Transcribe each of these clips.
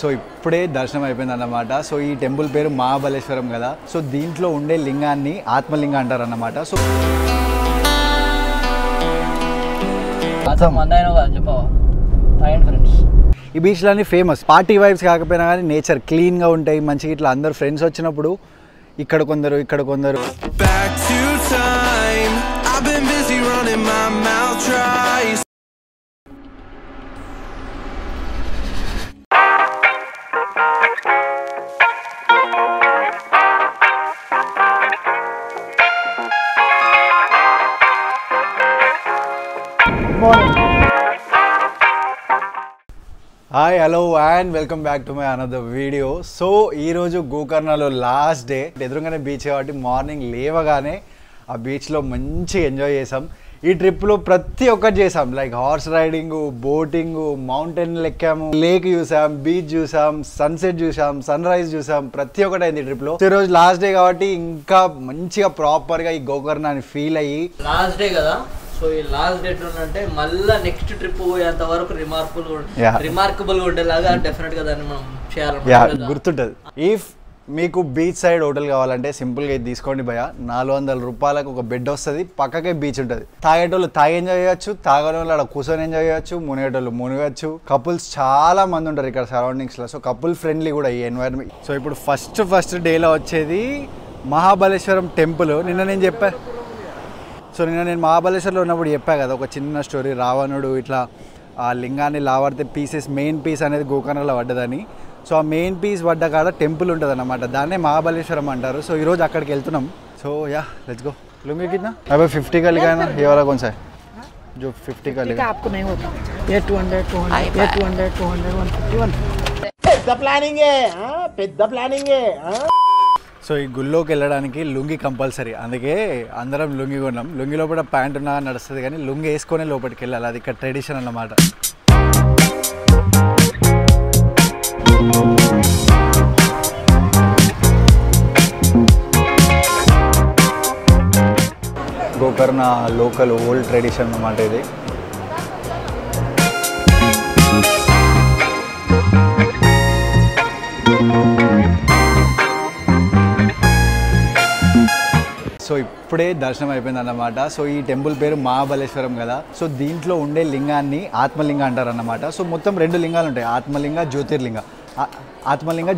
So ఇప్పుడే దర్శనం అయిపోయింది అన్నమాట. సో ఈ టెంపుల్ పేరు మహాబలేశ్వరం కదా. సో దీంట్లో ఉండే లింగాన్ని ఆత్మలింగ అంటారు అన్నమాట. సో ఈ బీచ్లన్నీ ఫేమస్, పార్టీ వైబ్స్ కాకపోయినా కానీ నేచర్ క్లీన్గా ఉంటాయి మంచిగా. ఇట్లా అందరు ఫ్రెండ్స్ వచ్చినప్పుడు ఇక్కడ కొందరు ఇక్కడ కొందరు. Hi hello and welcome back to my another video. So ఈరోజు గోకర్ణలో లాస్ట్ డే. ఎదురుగానే బీచ్ కాబట్టి మార్నింగ్ లేవగానే ఆ బీచ్లో మంచిగా ఎంజాయ్ చేసాం. ఈ ట్రిప్లో ప్రతి ఒక్కటి చేసాం, like horse riding, boating, mountain ఎక్కాము, లేక్ చూసాం, బీచ్ చూసాం, సన్సెట్ చూసాం, సన్ రైజ్ చూసాం, ప్రతి ఒక్కటి అయింది ఈ ట్రిప్లో. ఈరోజు లాస్ట్ డే కాబట్టి ఇంకా మంచిగా ప్రాపర్గా ఈ గోకర్ణాన్ని ఫీల్ అయ్యి. లాస్ట్ డే కదా, సో ఈ లాస్ట్ డేట్ అంటే మళ్ళీ నెక్స్ట్ ట్రిప్ పోయేంత వరకు రిమార్కబుల్ ఉండేలాగా డెఫినెట్ గా దాన్ని మనం చేయాలి, గుర్తుంటది. ఇఫ్ మీకు బీచ్ సైడ్ హోటల్ కావాలంటే సింపుల్గా ఇది తీసుకోండి భయ. 400 రూపాయలకు ఒక బెడ్ వస్తుంది, పక్కకే బీచ్ ఉంటుంది. తాగేటోళ్ళు తాగి ఎంజాయ్ చేయొచ్చు, తాగని వాళ్ళు అక్కడ కూర్చొని ఎంజాయ్ చేయొచ్చు, మునిగేటోళ్ళు మునిగచ్చు. కపుల్స్ చాలా మంది ఉంటారు ఇక్కడ సరౌండింగ్స్లో. సో కపుల్ ఫ్రెండ్లీ కూడా ఈ ఎన్వైరన్మెంట్. సో ఇప్పుడు ఫస్ట్ డేలో వచ్చేది మహాబలేశ్వరం టెంపుల్. నిన్న నేను మహాబలేశ్వర్లో ఉన్నప్పుడు చెప్పా కదా ఒక చిన్న స్టోరీ. రావణుడు ఇట్లా ఆ లింగాన్ని లావాడితే మెయిన్ పీస్ అనేది గోకర్ణలో పడ్డదని. సో ఆ మెయిన్ పీస్ పడ్డ కాడ టెంపుల్ ఉంటుంది అన్నమాట, దాన్నే మహాబలేశ్వరం అంటారు. సో ఈరోజు అక్కడికి వెళ్తున్నాం. So yeah let's go. Lungi कितना? अबे 50 का लिखा है ना, ये वाला कौन सा है जो 50 का लिखा? आपको नहीं होता ये 200 ये 200 151 పెద్ద ప్లానింగ్ పెద్ద ప్లానింగ్. సో ఈ గుళ్ళోకి వెళ్ళడానికి లుంగి కంపల్సరీ, అందుకే అందరం లుంగి కొన్నాం. లుంగి లోపల ప్యాంట్ ఉన్నా నడుస్తుంది కానీ లుంగి వేసుకొని లోపలికి వెళ్ళాలి, అది ఇక్కడ ట్రెడిషన్ అన్నమాట. గోకర్ణ లోకల్ ఓల్డ్ ట్రెడిషన్ అన్నమాట ఇది. సో ఇప్పుడే దర్శనం అయిపోయింది అన్నమాట. సో ఈ టెంపుల్ పేరు మహాబలేశ్వరం కదా. సో దీంట్లో ఉండే లింగాన్ని ఆత్మలింగ అంటారు అన్నమాట. సో మొత్తం 2 లింగాలు ఉంటాయి, ఆత్మలింగ, జ్యోతిర్లింగ. ఆత్మలింగ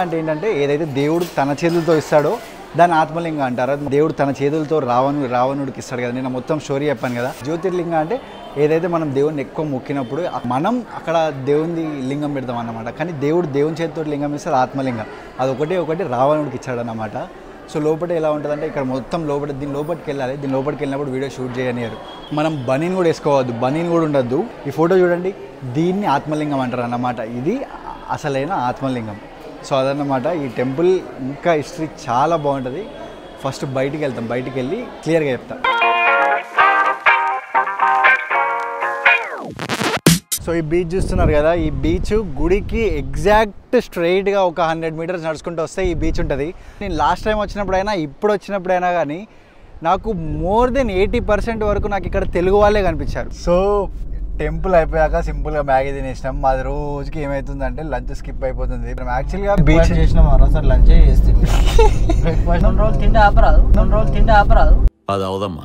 అంటే ఏంటంటే ఏదైతే దేవుడు తన చేతులతో ఇస్తాడో దాన్ని ఆత్మలింగ అంటారు. దేవుడు తన చేతులతో రావణుడికి ఇస్తాడు కదా, నేను మొత్తం స్టోరీ చెప్పాను కదా. జ్యోతిర్లింగ అంటే ఏదైతే మనం దేవుడిని ఎక్కువ మొక్కినప్పుడు మనం అక్కడ దేవుని లింగం పెడతాం అన్నమాట. కానీ దేవుని చేతితో లింగం ఇస్తే ఆత్మలింగం. అది ఒకటి రావణుడికి ఇచ్చాడు అన్నమాట. సో లోపల ఎలా ఉంటుందంటే ఇక్కడ మొత్తం దీని లోపలికి వెళ్ళాలి. దీని లోపలికి వెళ్ళినప్పుడు వీడియో షూట్ చేయనియరు. మనం బనీన్ కూడా వేసుకోవద్దు, బనీన్ కూడా ఉండద్దు. ఈ ఫోటో చూడండి, దీన్ని ఆత్మలింగం అంటారు అన్నమాట. ఇది అసలైన ఆత్మలింగం. సో అదన్నమాట ఈ టెంపుల్. ఇంకా హిస్టరీ చాలా బాగుంటుంది. ఫస్ట్ బయటికి వెళ్తాం, బయటికి వెళ్ళి క్లియర్గా చెప్తాం. సో ఈ బీచ్ చూస్తున్నారు కదా, ఈ బీచ్ గుడికి ఎగ్జాక్ట్ స్ట్రైట్గా ఒక 100 మీటర్స్ నడుచుకుంటూ వస్తే ఈ బీచ్ ఉంటుంది. నేను లాస్ట్ టైం వచ్చినప్పుడైనా ఇప్పుడు వచ్చినప్పుడైనా కానీ నాకు మోర్ దెన్ 80% వరకు నాకు ఇక్కడ తెలుగు వాళ్ళే కనిపించారు. సో టెంపుల్ అయిపోయాక సింపుల్గా మ్యాగీ తినేసినాం. మాది రోజుకి ఏమవుతుందంటే లంచ్ స్కిప్ అయిపోతుంది. యాక్చువల్గా బీచ్ చేసినాం, అరసారి లంచే చేస్తుంది. బ్రేక్ఫాస్ట్ 2 రోజులు తిండి ఆపరాదు. అది అవుదమ్మా.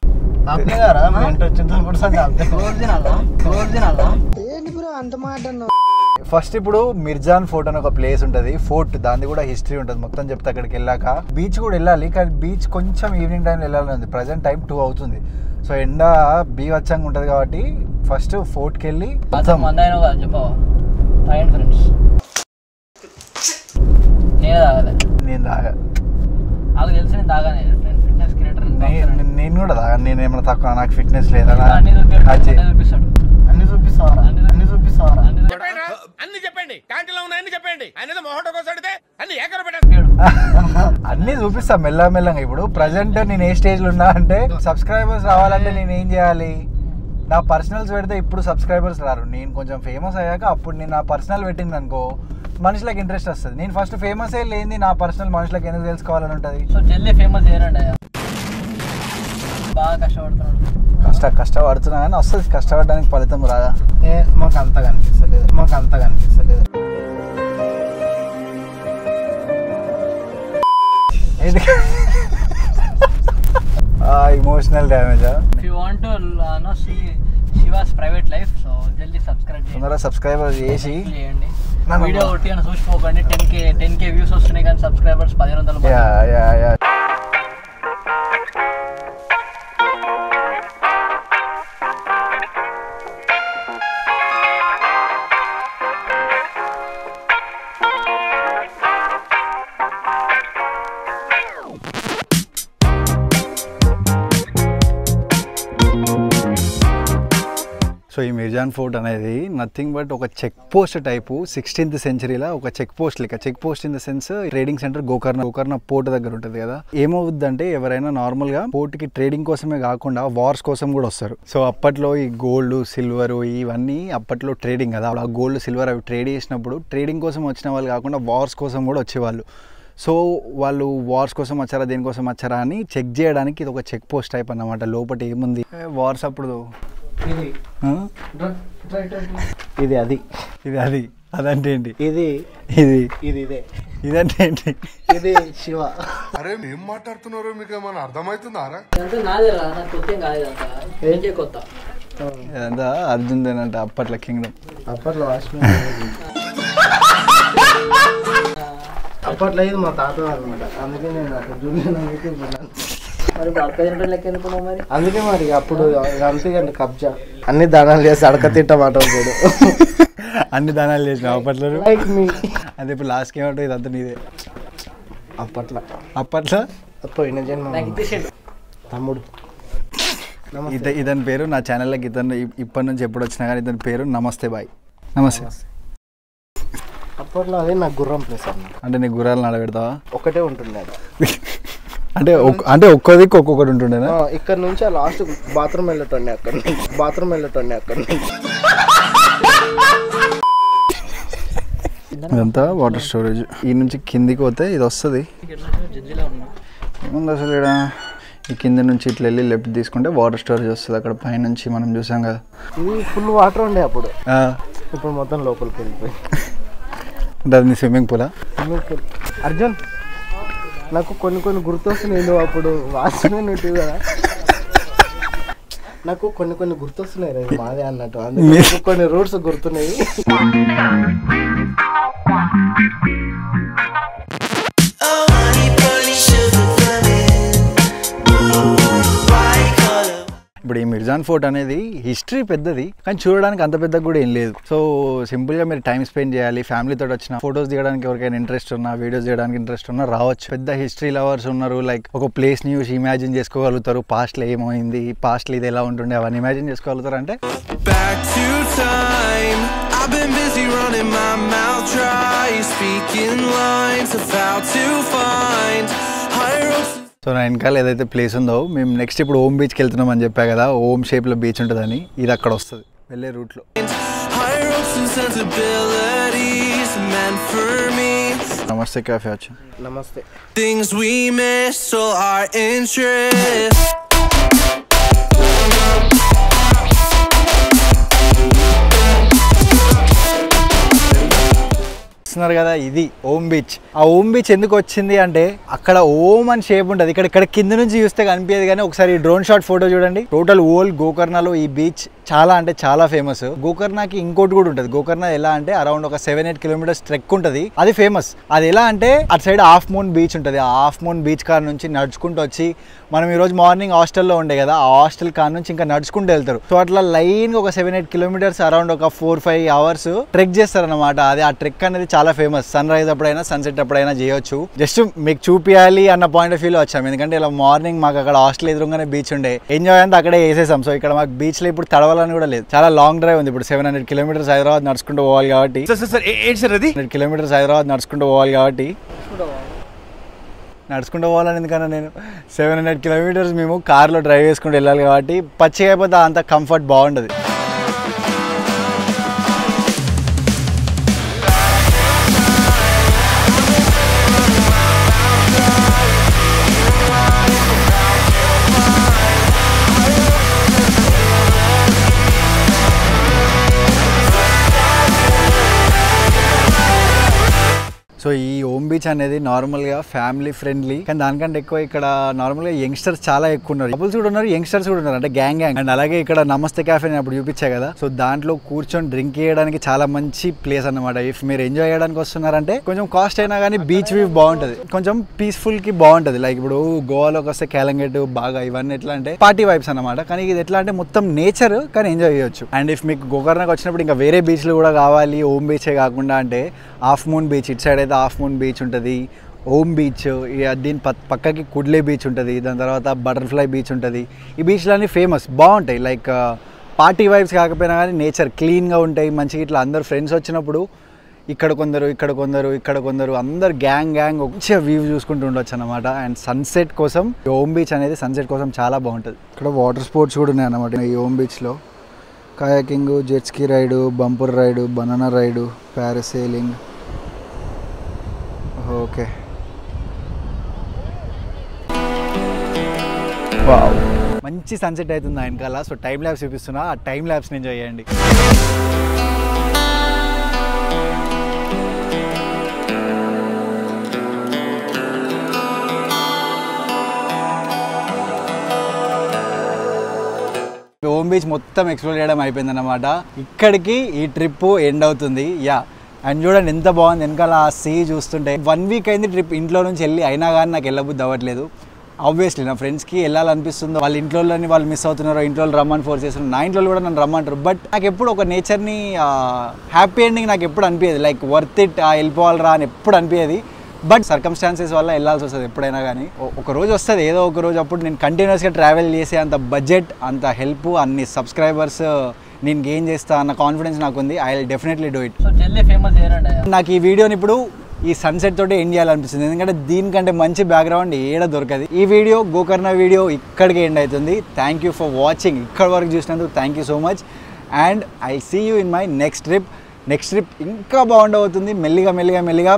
ఫస్ట్ ఇప్పుడు మిర్జాన్ ఫోర్ట్ అని ఒక ప్లేస్ ఉంటుంది, ఫోర్ట్, దాని కూడా హిస్టరీ ఉంటుంది, మొత్తం చెప్తే అక్కడికి వెళ్ళాక. బీచ్ కూడా వెళ్ళాలి కానీ బీచ్ కొంచెం ఈవినింగ్ టైం వెళ్ళాలని ఉంది. ప్రజెంట్ టైం 2 అవుతుంది. సో ఎండ బీవచ్చంగా ఉంటుంది కాబట్టి ఫస్ట్ ఫోర్ట్కి వెళ్ళి నేను కూడా తాగా. నేను ఏమైనా తక్కువ, నాకు ఫిట్నెస్ లేదా? అన్ని చూపిస్తావరా? అన్ని చూపిస్తా మెల్లమెల్లగా. ఇప్పుడు ప్రజెంట్ నేను ఏ స్టేజ్లో ఉన్నా అంటే సబ్స్క్రైబర్స్ రావాలంటే నేను ఏం చేయాలి? నా పర్సనల్స్ పెడితే ఇప్పుడు సబ్స్క్రైబర్స్ రారు. నేను కొంచెం ఫేమస్ అయ్యాక అప్పుడు నేను నా పర్సనల్ పెట్టింది అనుకో మనుషులకు ఇంట్రెస్ట్ వస్తుంది. నేను ఫస్ట్ ఫేమస్ ఏ లేని నా పర్సనల్ మనుషులకు ఎందుకు తెలుసుకోవాలని ఉంటుంది. సో జల్దీ ఫేమస్ చేయండి. బాగా కష్టపడుతున్నా కానీ వస్తుంది, కష్టపడడానికి ఫలితం రాదా? మాకు అంతగా అనిపిస్తలేదు. Emotional డ్యామేజా? If you want to know see Shiva's private life, so జల్దీ సబ్స్క్రైబ్ చేయండి. తొందరగా సబ్స్క్రైబర్ చేసి వీడియో ఒకటి అని చూసిపోకండి. 10k వ్యూస్ వస్తున్నాయి కానీ సబ్స్క్రైబర్స్ 1500. యా సో ఈ మిర్జాన్ ఫోర్ట్ అనేది నథింగ్ బట్ ఒక చెక్ పోస్ట్ టైపు 16th సెంచరీలో ఒక చెక్ పోస్ట్ లెక్క. Check post in the sense trading centre Gokarna port దగ్గర ఉంటుంది కదా. ఏమవుద్దంటే ఎవరైనా నార్మల్గా పోర్ట్కి ట్రేడింగ్ కోసమే కాకుండా వార్స్ కోసం కూడా వస్తారు. సో అప్పట్లో ఈ గోల్డ్ సిల్వర్ ఇవన్నీ అప్పట్లో ట్రేడింగ్ కదా. ఆ గోల్డ్ సిల్వర్ అవి ట్రేడ్ చేసినప్పుడు ట్రేడింగ్ కోసం వచ్చిన వాళ్ళు కాకుండా వార్స్ కోసం కూడా వచ్చేవాళ్ళు. సో వాళ్ళు వార్స్ కోసం వచ్చారా దేనికోసం వచ్చారా అని చెక్ చేయడానికి ఇది ఒక చెక్ పోస్ట్ టైప్ అన్నమాట. లోపల ఏముంది వార్స్ అప్పుడు ఇది అది అదంటే ఏంటి? ఇది ఇదే ఇదంటే ఏంటి? ఇది శివ. అరే ఏం మాట్లాడుతున్నారో మీకు ఏమైనా అర్థమవుతుందా? కొత్త ఇదంతా అర్జున్దేనంట అప్పట్లో కింగ్డమ్. అప్పట్లో అప్పట్లో ఇది మా తాత అనమాట. అందుకే నేను అక్కడ చూడలేను. అందుకే మరి అప్పుడు అంతేగాని కబ్జా అన్ని దానాలు చేసి అడక తింటామాట చూడు. అన్ని దానాలు చేసిన అప్పట్లో. లైక్ మీ అదే ఇప్పుడు లాస్ట్కి ఏమంటావు ఇదంతా నీదే. అప్పట్లో పోయిన జన్మ తమ్ముడు. ఇతని పేరు నా ఛానల్లోకి ఇప్పటి నుంచి ఎప్పుడు వచ్చినా కానీ ఇతని పేరు నమస్తే బాయ్. నమస్తే. అప్పట్లో అదే నాకు గుర్రం ప్లేస్ అన్న. అంటే నీ గుర్రాలు నడబెడతావా? ఒకటే ఉంటుండే అంటే ఒక్కోదికి ఒక్కొక్కటి ఉంటుండేనా? ఇక్కడ నుంచి ఆ లాస్ట్ బాత్రూమ్ వెళ్ళటండి. అక్కడ నుంచి ఇదంతా వాటర్ స్టోరేజ్. ఈ నుంచి కిందికి పోతే ఇది వస్తుంది. ఏముంది అసలు ఇక్కడ? ఈ కింద నుంచి ఇట్లా వెళ్ళి లెఫ్ట్ తీసుకుంటే వాటర్ స్టోరేజ్ వస్తుంది. అక్కడ పైనుంచి మనం చూసాం కదా, ఇది ఫుల్ వాటర్ ఉండే అప్పుడు. ఇప్పుడు మొత్తం లోపలికి వెళ్ళిపోయి. అంటే అది స్విమ్మింగ్ పూలా? అర్జున్ నాకు కొన్ని గుర్తొస్తున్నాయి. నువ్వు అప్పుడు వాచ్మెన్ ఉంటుంది కదా, నాకు కొన్ని గుర్తొస్తున్నాయి రా మాదే అన్నట్టు. అందుకే కొన్ని రూట్స్ గుర్తున్నాయి. ఇప్పుడు ఈ మిర్జాన్ ఫోర్ట్ అనేది హిస్టరీ పెద్దది, కానీ చూడడానికి అంత పెద్దగా కూడా ఏం లేదు. సో సింపుల్గా మీరు టైం స్పెండ్ చేయాలి, ఫ్యామిలీతో వచ్చిన ఫొటోస్ దిగడానికి ఎవరికైనా ఇంట్రెస్ట్ ఉన్నా, వీడియోస్ చేయడానికి ఇంట్రెస్ట్ ఉన్నా రావచ్చు. పెద్ద హిస్టరీ లవర్స్ ఉన్నారు, లైక్ ఒక ప్లేస్ని చూసి ఇమాజిన్ చేసుకోగలుగుతారు. పాస్ట్లో ఏమైంది, పాస్ట్లో ఇది ఎలా ఉంటుండే అవన్నీ ఇమాజిన్ చేసుకోగలుగుతారు. అంటే సో నా వెనకాల ఏదైతే ప్లేస్ ఉందో, మేము నెక్స్ట్ ఇప్పుడు ఓం బీచ్కి వెళ్తున్నాం అని చెప్పా కదా. ఓం షేప్లో బీచ్ ఉంటుందని, ఇది అక్కడ వస్తుంది వెళ్ళే రూట్లో. నమస్తే కాఫీ వచ్చి. నమస్తే. చూస్తున్నారు కదా, ఇది ఓం బీచ్. ఆ ఓం బీచ్ ఎందుకు వచ్చింది అంటే అక్కడ ఓం అని షేప్ ఉంటుంది. ఇక్కడ కింద నుంచి చూస్తే కనిపించదు, కానీ ఒకసారి డ్రోన్ షాట్ ఫోటో చూడండి. టోటల్ ఓల్ గోకర్ణలో ఈ బీచ్ చాలా అంటే చాలా ఫేమస్. గోకర్ణకి ఇంకోటి కూడా ఉంటుంది. గోకర్ణ ఎలా అంటే అరౌండ్ ఒక 7-8 కిలోమీటర్స్ ట్రెక్ ఉంటుంది, అది ఫేమస్. అది ఎలా అంటే అటు సైడ్ హాఫ్ మూన్ బీచ్ ఉంటుంది. ఆ హాఫ్ మూన్ బీచ్ కాడ నుంచి నడుచుకుంటూ వచ్చి, మనం ఈరోజు మార్నింగ్ హాస్టల్లో ఉండే కదా, ఆ హాస్టల్ కాడ నుంచి ఇంకా నడుచుకుంటూ వెళ్తారు. సో అట్లా లైన్ ఒక 7-8 కిలోమీటర్స్ అరౌండ్ ఒక 4-5 అవర్స్ ట్రెక్ చేస్తారనమాట. అది ఆ ట్రెక్ అనేది చాలా ఫేమస్. సన్ రైజ్ అప్పుడైనా సన్సెట్ అప్పుడైనా చేయొచ్చు. జస్ట్ మీకు చూపించాలి అన్న పాయింట్ ఆఫ్ వ్యూలో వచ్చాము. ఎందుకంటే ఇలా మార్నింగ్ మాకు అక్కడ హాస్టల్ ఎదురుగానే బీచ్ ఉండే, ఎంజాయ్ అంతా అక్కడే చేసేసాం. సో ఇక్కడ మాకు బీచ్ లో ఇప్పుడు తడవాలని కూడా లేదు. చాలా లాంగ్ డ్రైవ్ ఉంది. ఇప్పుడు 700 కిలోమీటర్స్ హైదరాబాద్ నడుచుకుంటూ పోవాలి కాబట్టి 100 కిలోమీటర్స్ హైదరాబాద్ నడుచుకుంటూ పోవాలి కాబట్టి నడుచుకుంటూ పోవాలని ఎందుకన్నా, నేను 700 కిలోమీటర్స్ మేము కార్లో డ్రైవ్ చేసుకుంటూ వెళ్ళాలి కాబట్టి పచ్చిగా అయిపోతే అంత కంఫర్ట్ బాగుండదు. సో ఈ ఓమ్ బీచ్ అనేది నార్మల్గా ఫ్యామిలీ ఫ్రెండ్లీ, కానీ దానికంటే ఎక్కువ ఇక్కడ నార్మల్గా యంగ్స్టర్స్ చాలా ఎక్కువ ఉన్నారు. కపుల్స్ కూడా ఉన్నారు, యంగ్స్టర్స్ కూడా ఉన్నారు, అంటే గ్యాంగ్. అండ్ అలాగే ఇక్కడ నమస్తే క్యాఫే అప్పుడు చూపించా కదా, సో దాంట్లో కూర్చొని డ్రింక్ చేయడానికి చాలా మంచి ప్లేస్ అన్నమాట. ఇఫ్ మీరు ఎంజాయ్ చేయడానికి వస్తున్నారంటే కొంచెం కాస్ట్ అయినా కానీ బీచ్ వ్యూ బాగుంటుంది, కొంచెం పీస్ఫుల్కి బాగుంటుంది. లైక్ ఇప్పుడు గోవాలోకి వస్తే క్యాలంగెట్ బాగా ఇవన్నీ ఎట్లా అంటే పార్టీ వైబ్స్ అన్నమాట, కానీ ఇది ఎట్లా అంటే మొత్తం నేచర్ కానీ ఎంజాయ్ చేయొచ్చు. అండ్ ఇఫ్ మీకు గోకర్ణకు వచ్చినప్పుడు ఇంకా వేరే బీచ్లు కూడా కావాలి, ఓమ్ బీచే కాకుండా అంటే హాఫ్ మూన్ బీచ్, ఇటు సైడ్ అయితే హాఫ్ మూన్ బీచ్ ఉంటుంది, ఓమ్ బీచ్, దీని పక్కకి కుడ్లే బీచ్ ఉంటుంది, దాని తర్వాత బటర్ఫ్లై బీచ్ ఉంటుంది. ఈ బీచ్లన్నీ ఫేమస్, బాగుంటాయి. లైక్ పార్టీ వైబ్స్ కాకపోయినా కానీ నేచర్ క్లీన్గా ఉంటాయి మంచిగా. ఇట్లా అందరు ఫ్రెండ్స్ వచ్చినప్పుడు ఇక్కడ కొందరు అందరు గ్యాంగ్ మంచిగా వ్యూ చూసుకుంటూ ఉండొచ్చు అనమాట. అండ్ సన్సెట్ కోసం ఓమ్ బీచ్ అనేది సన్సెట్ కోసం చాలా బాగుంటుంది. ఇక్కడ వాటర్ స్పోర్ట్స్ కూడా ఉన్నాయి అన్నమాట ఈ ఓమ్ బీచ్లో. Kayaking, jet ski ride, bumper ride, banana ride, parasailing. Okay, మంచి సన్సెట్ అవుతుంది వెనకాల. సో టైం ల్యాబ్స్ చూపిస్తున్నా, ఆ టైం ల్యాబ్స్ని ఎంజాయ్ చేయండి. ఓమ్ బీచ్ మొత్తం ఎక్స్ప్లోర్ చేయడం అయిపోయింది అన్నమాట. ఇక్కడికి ఈ ట్రిప్ ఎండ్ అవుతుంది. అండ్ చూడండి ఎంత బాగుంది వెనకాల ఆ సీ చూస్తుంటే. 1 వీక్ అయింది ట్రిప్ ఇంట్లో నుంచి వెళ్ళి, అయినా కానీ నాకు వెళ్ళబుద్ధి అవ్వట్లేదు. ఆబ్వియస్లీ నా ఫ్రెండ్స్కి వెళ్ళాలనిపిస్తుందో, వాళ్ళ ఇంట్లోని వాళ్ళు మిస్ అవుతున్నారో, ఇంట్లో రమ్మని ఫోర్స్ చేస్తున్నారు, నా ఇంట్లో కూడా నన్ను రమ్మంటారు. బట్ నాకు ఎప్పుడు ఒక నేచర్ని హ్యాపీ ఎండింగ్ నాకు ఎప్పుడు అనిపించేది, లైక్ వర్త్ ఇట్ వెళ్ళిపోవాలరా అని ఎప్పుడు అనిపించేది. బట్ సర్కమ్స్టాన్సెస్ వల్ల వెళ్ళాల్సి వస్తుంది ఎప్పుడైనా కానీ. ఒక రోజు వస్తుంది ఏదో ఒక రోజు, అప్పుడు నేను కంటిన్యూస్గా ట్రావెల్ చేసే అంత బడ్జెట్, అంత హెల్ప్, అన్ని సబ్స్క్రైబర్స్ నేను గెయిన్ చేస్తా అన్న కాన్ఫిడెన్స్ నాకు ఉంది. I will definitely do it. నాకు ఈ వీడియోని ఇప్పుడు ఈ సన్సెట్ తోటి ఎండ్ చేయాలనిపిస్తుంది, ఎందుకంటే దీనికంటే మంచి బ్యాక్గ్రౌండ్ ఏడ దొరకదు. ఈ వీడియో గోకర్ణ వీడియో ఇక్కడికి ఎండ్ అవుతుంది. Thank you for watching. ఇక్కడ వరకు చూసినందుకు thank you so much. And I see you in my next trip. ఇంకా బాగుండబోతుంది. మెల్లిగా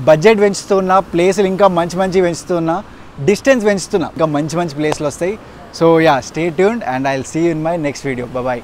బడ్జెట్ పెంచుతున్నా, ప్లేసులు ఇంకా మంచి పెంచుతున్నా, డిస్టెన్స్ పెంచుతున్నా, ఇంకా మంచి ప్లేస్లు వస్తాయి. So stay tuned and I will see you in my next video. Bye.